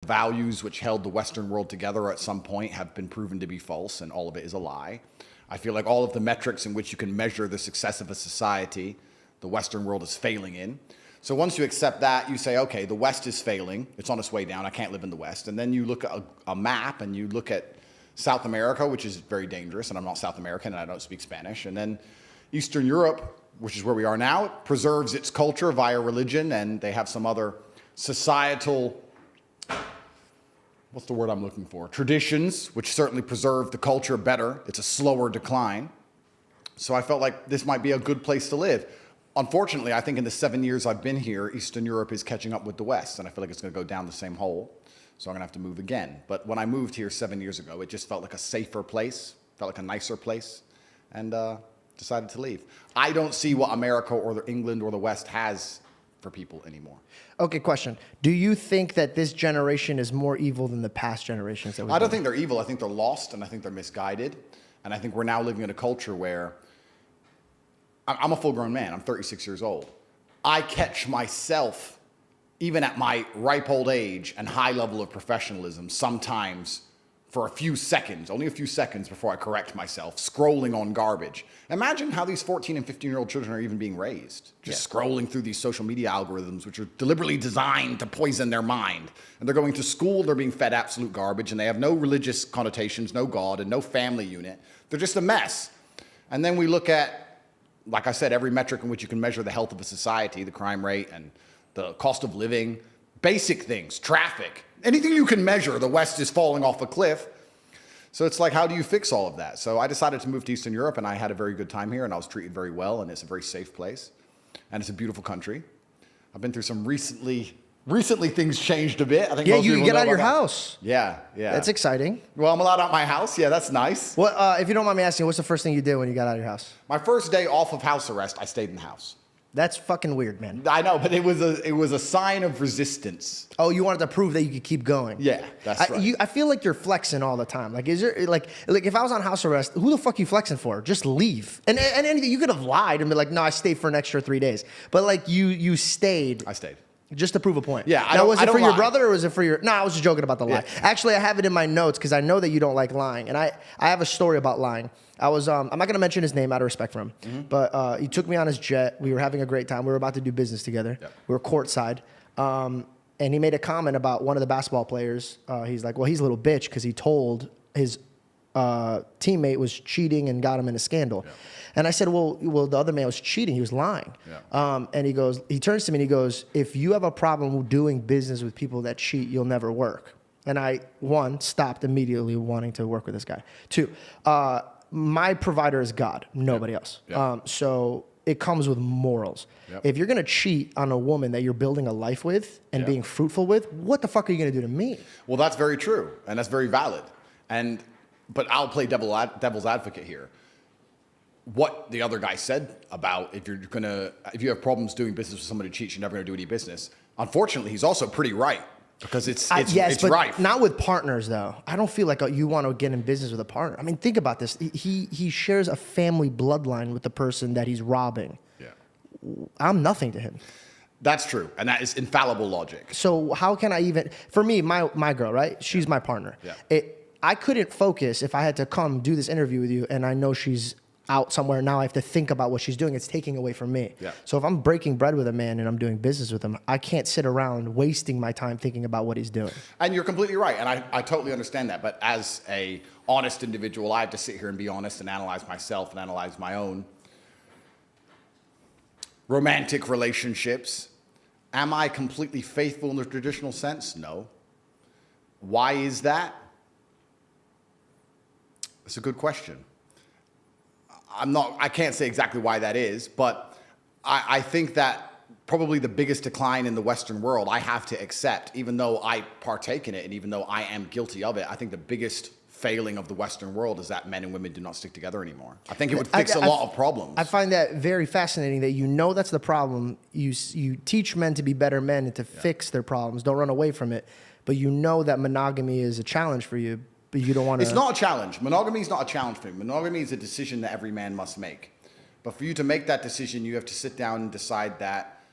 values which held the Western world together at some point have been proven to be false, and all of it is a lie. I feel like all of the metrics in which you can measure the success of a society, the Western world is failing in. So once you accept that, you say, okay, the West is failing. It's on its way down. I can't live in the West. And then you look at a map and you look at South America, which is very dangerous, and I'm not South American and I don't speak Spanish. And then Eastern Europe, which is where we are now, it preserves its culture via religion, and they have some other societal, what's the word I'm looking for? Traditions, which certainly preserve the culture better. It's a slower decline. So I felt like this might be a good place to live. Unfortunately, I think in the 7 years I've been here, Eastern Europe is catching up with the West, and I feel like it's going to go down the same hole. So I'm going to have to move again. But when I moved here 7 years ago, it just felt like a safer place, felt like a nicer place, and decided to leave. I don't see what America or England or the West has for people anymore. Okay, question. Do you think that this generation is more evil than the past generations that we've I don't think they're evil. I think they're lost, and I think they're misguided. And I think we're now living in a culture where I'm a full-grown man. I'm 36 years old. I catch myself, even at my ripe old age and high level of professionalism, sometimes for a few seconds, only a few seconds before I correct myself, scrolling on garbage. Imagine how these 14 and 15-year-old children are even being raised. Just scrolling through these social media algorithms, which are deliberately designed to poison their mind. And they're going to school, they're being fed absolute garbage, and they have no religious connotations, no God, and no family unit. They're just a mess. And then we look at, like I said, every metric in which you can measure the health of a society, the crime rate and the cost of living, basic things, traffic, anything you can measure, the West is falling off a cliff. So it's like, how do you fix all of that? So I decided to move to Eastern Europe, and I had a very good time here, and I was treated very well, and it's a very safe place, and it's a beautiful country. I've been through some recently things changed a bit. I think most you people get know out of your about that. house. Yeah. That's exciting. Well, I'm allowed out my house. Yeah, that's nice. What, if you don't mind me asking, what's the first thing you did when you got out of your house? My first day off of house arrest, I stayed in the house. That's fucking weird, man. I know, but it was a sign of resistance. Oh, you wanted to prove that you could keep going. Yeah, that's right. I feel like you're flexing all the time. Like, is there like if I was on house arrest, who the fuck are you flexing for? Just leave. And anything, you could have lied and be like, no, I stayed for an extra 3 days. But like you stayed. I stayed. Just to prove a point. Yeah, now, was it for your lie. brother or was it for your... No, I was just joking about the lie. Yeah. Actually, I have it in my notes because I know that you don't like lying. And I have a story about lying. I was... I'm not going to mention his name out of respect for him. Mm-hmm. But he took me on his jet. We were having a great time. We were about to do business together. Yep. We were courtside. And he made a comment about one of the basketball players. He's like, well, he's a little bitch because he told his teammate was cheating and got him in a scandal. Yeah. And I said, well, the other man was cheating. He was lying. Yeah. And he turns to me and he goes, if you have a problem doing business with people that cheat, you'll never work. And I, one, stopped immediately wanting to work with this guy. Two, my provider is God, nobody else. Yeah. So it comes with morals. Yep. If you're going to cheat on a woman that you're building a life with and being fruitful with, what the fuck are you going to do to me? Well, that's very true. And that's very valid. But I'll play devil's advocate here. What the other guy said about if you have problems doing business with somebody who cheats, you're never going to do any business. Unfortunately, he's also pretty right because it's rife. Not with partners though. I don't feel like you want to get in business with a partner. I mean, think about this. He shares a family bloodline with the person that he's robbing. Yeah, I'm nothing to him. That's true, and that is infallible logic. So how can I even? For me, my girl, right? She's my partner. Yeah. I couldn't focus if I had to come do this interview with you, and I know she's out somewhere now. I have to think about what she's doing. It's taking away from me. Yeah. So if I'm breaking bread with a man and I'm doing business with him, I can't sit around wasting my time thinking about what he's doing. And you're completely right. And I totally understand that. But as a honest individual, I have to sit here and be honest and analyze myself and analyze my own romantic relationships. Am I completely faithful in the traditional sense? No. Why is that? That's a good question. I can't say exactly why that is, but I think that probably the biggest decline in the Western world I have to accept, even though I partake in it and even though I am guilty of it. I think the biggest failing of the Western world is that men and women do not stick together anymore. I think it would fix a lot of problems. I find that very fascinating that that's the problem. You teach men to be better men and to fix their problems. Don't run away from it. But you know that monogamy is a challenge for you. But you don't want to... It's not a challenge. Monogamy is not a challenge for me. Monogamy is a decision that every man must make. But for you to make that decision, you have to sit down and decide that,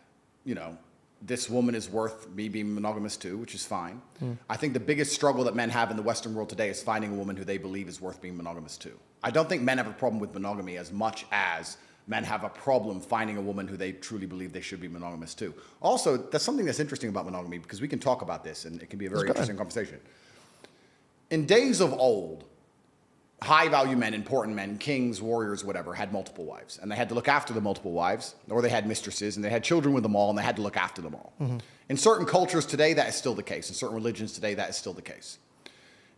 this woman is worth me being monogamous to, which is fine. I think the biggest struggle that men have in the Western world today is finding a woman who they believe is worth being monogamous to. I don't think men have a problem with monogamy as much as men have a problem finding a woman who they truly believe they should be monogamous to. Also, that's something that's interesting about monogamy, because we can talk about this and it can be a very interesting conversation. In days of old, high-value men, important men, kings, warriors, whatever, had multiple wives. And they had to look after the multiple wives, or they had mistresses, and they had children with them all, and they had to look after them all. In certain cultures today, that is still the case. In certain religions today, that is still the case.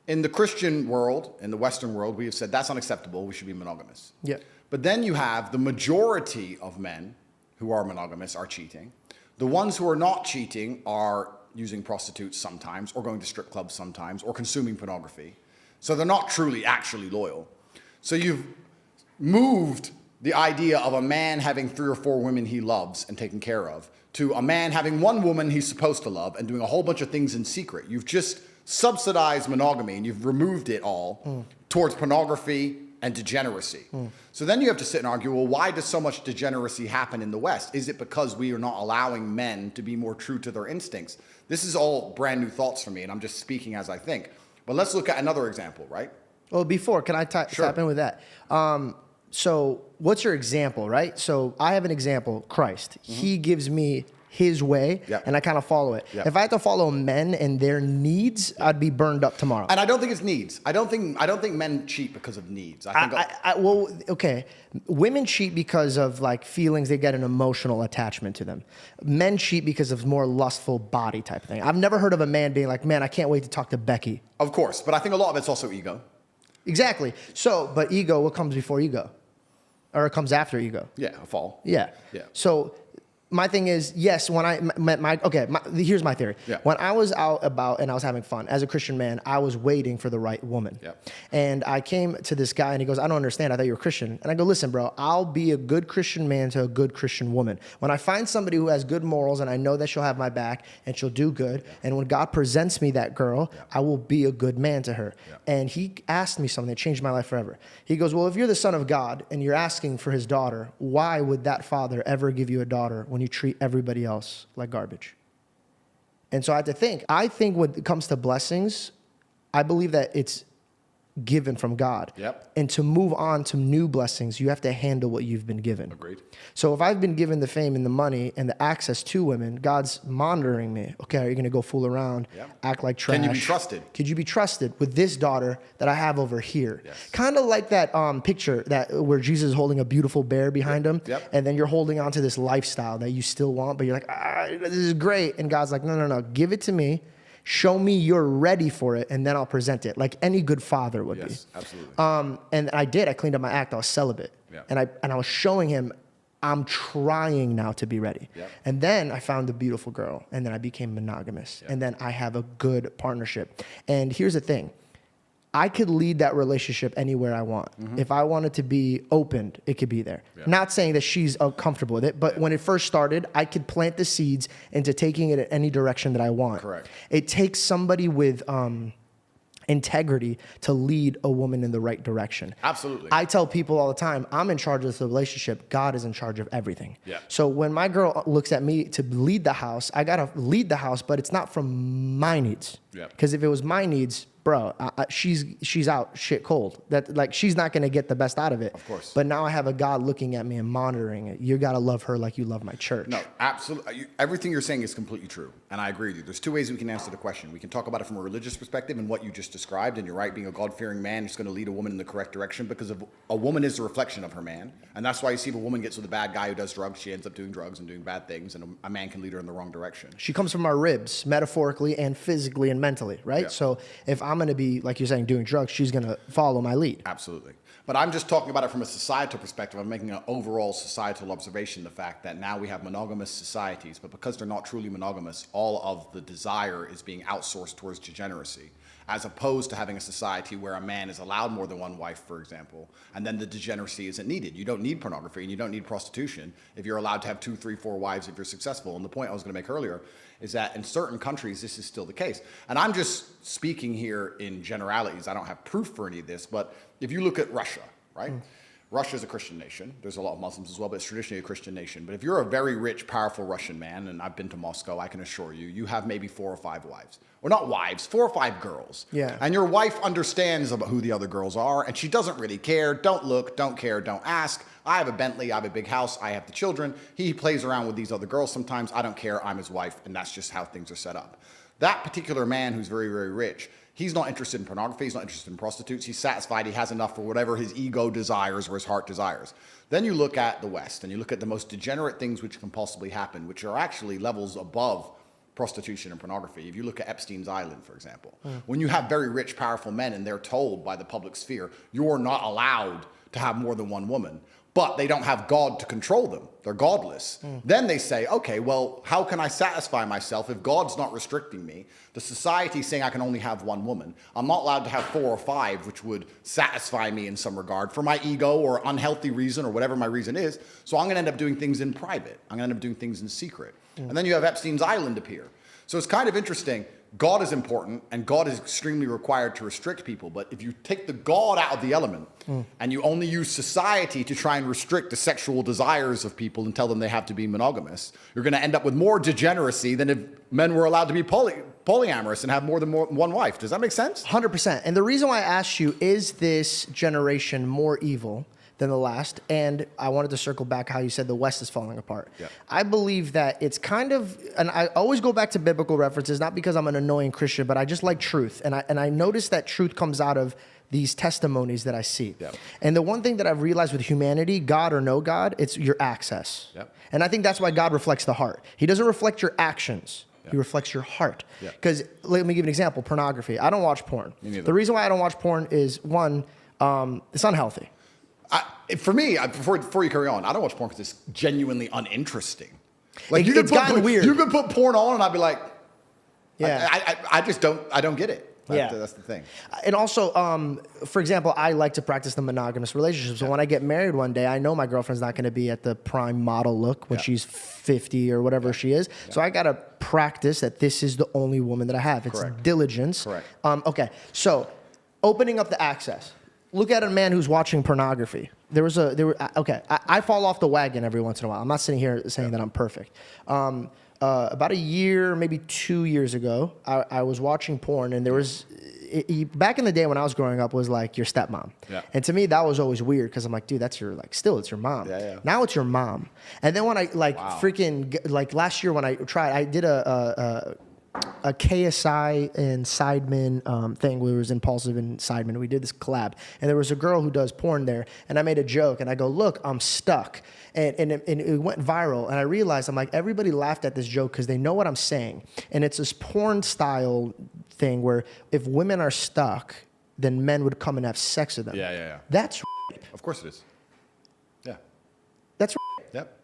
In the Christian world, in the Western world, we have said that's unacceptable. We should be monogamous. Yeah. But then you have the majority of men who are monogamous are cheating. The ones who are not cheating are using prostitutes sometimes, or going to strip clubs sometimes, or consuming pornography. So they're not truly, actually loyal. So you've moved the idea of a man having 3 or 4 women he loves and taking care of to a man having one woman he's supposed to love and doing a whole bunch of things in secret. You've just subsidized monogamy and you've removed it all towards pornography and degeneracy. So then you have to sit and argue, well, why does so much degeneracy happen in the West? Is it because we are not allowing men to be more true to their instincts? This is all brand new thoughts for me, and I'm just speaking as I think. But let's look at another example, right? Well, before, can I tap in with that? So what's your example, right? So I have an example, Christ. He gives me his way, and I kind of follow it. If I had to follow men and their needs, I'd be burned up tomorrow. And I don't think it's needs. I don't think men cheat because of needs. Well, okay. Women cheat because of like feelings. They get an emotional attachment to them. Men cheat because of more lustful body type thing. I've never heard of a man being like, man, I can't wait to talk to Becky. Of course, but I think a lot of it's also ego. Exactly. So, but ego, what comes before ego? Or it comes after ego? Yeah, a fall. Yeah. So my thing is, yes, when I met here's my theory. When I was out about and I was having fun, as a Christian man, I was waiting for the right woman. And I came to this guy and he goes, I don't understand. I thought you were Christian. And I go, listen, bro, I'll be a good Christian man to a good Christian woman. When I find somebody who has good morals and I know that she'll have my back and she'll do good, and when God presents me that girl, I will be a good man to her. And he asked me something that changed my life forever. He goes, well, if you're the son of God and you're asking for his daughter, why would that father ever give you a daughter when you treat everybody else like garbage? And so I think when it comes to blessings, I believe that it's given from God. And to move on to new blessings, you have to handle what you've been given. Agreed. So if I've been given the fame and the money and the access to women, God's monitoring me. Okay, are you going to go fool around, act like trash? Can you be trusted? Could you be trusted with this daughter that I have over here? Kind of like that picture where Jesus is holding a beautiful bear behind him, and then you're holding on to this lifestyle that you still want, but you're like, this is great. And God's like, no, give it to me. Show me you're ready for it, and then I'll present it, like any good father would be. Absolutely. And I did. I cleaned up my act. I was celibate. And I was showing him, I'm trying now to be ready. And then I found a beautiful girl, and then I became monogamous. And then I have a good partnership. And here's the thing. I could lead that relationship anywhere I want. If I wanted to be opened, it could be there. Not saying that she's comfortable with it, but when it first started, I could plant the seeds into taking it in any direction that I want. Correct. It takes somebody with integrity to lead a woman in the right direction. Absolutely. I tell people all the time, I'm in charge of the relationship. God is in charge of everything. So when my girl looks at me to lead the house, I got to lead the house, but it's not from my needs. Because if it was my needs, bro, she's out shit cold. That like she's not gonna get the best out of it. Of course. But now I have a God looking at me and monitoring it. You gotta love her like you love my church. No, absolutely. Everything you're saying is completely true, and I agree with you. There's 2 ways we can answer the question. We can talk about it from a religious perspective and what you just described, and you're right, being a God-fearing man is going to lead a woman in the correct direction because a woman is a reflection of her man, and that's why you see if a woman gets with a bad guy who does drugs, she ends up doing drugs and doing bad things, and a man can lead her in the wrong direction. She comes from our ribs, metaphorically and physically and mentally, right? So if I'm gonna be, like you're saying, doing drugs, she's gonna follow my lead. Absolutely. But I'm just talking about it from a societal perspective. I'm making an overall societal observation, the fact that now we have monogamous societies, but because they're not truly monogamous, all of the desire is being outsourced towards degeneracy, as opposed to having a society where a man is allowed more than one wife, for example, and then the degeneracy isn't needed. You don't need pornography and you don't need prostitution if you're allowed to have 2, 3, 4 wives if you're successful. And the point I was going to make earlier is that in certain countries, this is still the case. And I'm just speaking here in generalities. I don't have proof for any of this, but if you look at Russia, right? Russia's a Christian nation. There's a lot of Muslims as well, but it's traditionally a Christian nation. But if you're a very rich, powerful Russian man, and I've been to Moscow, I can assure you, you have maybe 4 or 5 wives. Or not wives, 4 or 5 girls. Yeah. And your wife understands about who the other girls are, and she doesn't really care. Don't look, don't care, don't ask. I have a Bentley, I have a big house, I have the children. He plays around with these other girls sometimes. I don't care, I'm his wife, and that's just how things are set up. That particular man who's very, very rich, he's not interested in pornography. He's not interested in prostitutes. He's satisfied. He has enough for whatever his ego desires or his heart desires. Then you look at the West and you look at the most degenerate things which can possibly happen, which are actually levels above prostitution and pornography. If you look at Epstein's Island, for example, when you have very rich, powerful men and they're told by the public sphere, you're not allowed to have more than one woman, but they don't have God to control them. They're godless. Then they say, okay, well, how can I satisfy myself if God's not restricting me? The society's saying I can only have one woman. I'm not allowed to have 4 or 5, which would satisfy me in some regard for my ego or unhealthy reason or whatever my reason is. So I'm going to end up doing things in private. I'm going to end up doing things in secret. And then you have Epstein's Island appear. So it's kind of interesting. God is important, and God is extremely required to restrict people. But if you take the God out of the element and you only use society to try and restrict the sexual desires of people and tell them they have to be monogamous, you're going to end up with more degeneracy than if men were allowed to be polyamorous and have more than one wife. Does that make sense? 100%. And the reason why I asked you, is this generation more evil than the last? And I wanted to circle back how you said the West is falling apart. Yeah. I believe that it's kind of, and I always go back to biblical references, not because I'm an annoying Christian, but I just like truth. And I notice that truth comes out of these testimonies that I see. Yeah. And the one thing that I've realized with humanity, God or no God, it's your access. Yeah. And I think that's why God reflects the heart. He doesn't reflect your actions. He reflects your heart. Because let me give you an example, pornography. I don't watch porn. Me neither. The reason why I don't watch porn is, one, it's unhealthy. For me, before you carry on, I don't watch porn because it's genuinely uninteresting. Like It's gotten weird. You could put porn on and I'd be like, Yeah. I just don't get it. Yeah. That's the thing. And also, for example, I like to practice the monogamous relationship. So when I get married one day, I know my girlfriend's not going to be at the prime model look when she's 50 or whatever she is. So I got to practice that this is the only woman that I have. It's diligence. Correct. Okay. So opening up the access. Look at a man who's watching pornography. I fall off the wagon every once in a while. I'm not sitting here saying that I'm perfect. About a year, maybe 2 years ago, I was watching porn, and there was, back in the day when I was growing up, was like your stepmom. Yeah. And to me, that was always weird because I'm like, dude, that's your, like, still, it's your mom. Yeah, yeah. Now it's your mom. And then when I, last year when I tried, I did a KSI and Sidemen thing where it was Impulsive and Sidemen. We did this collab, and there was a girl who does porn there, and I made a joke, and I go, look, I'm stuck. And it went viral, and I realized, I'm like, everybody laughed at this joke because they know what I'm saying. And it's this porn style thing where if women are stuck, then men would come and have sex with them. Yeah. That's Of course it is. Yeah. That's Yep.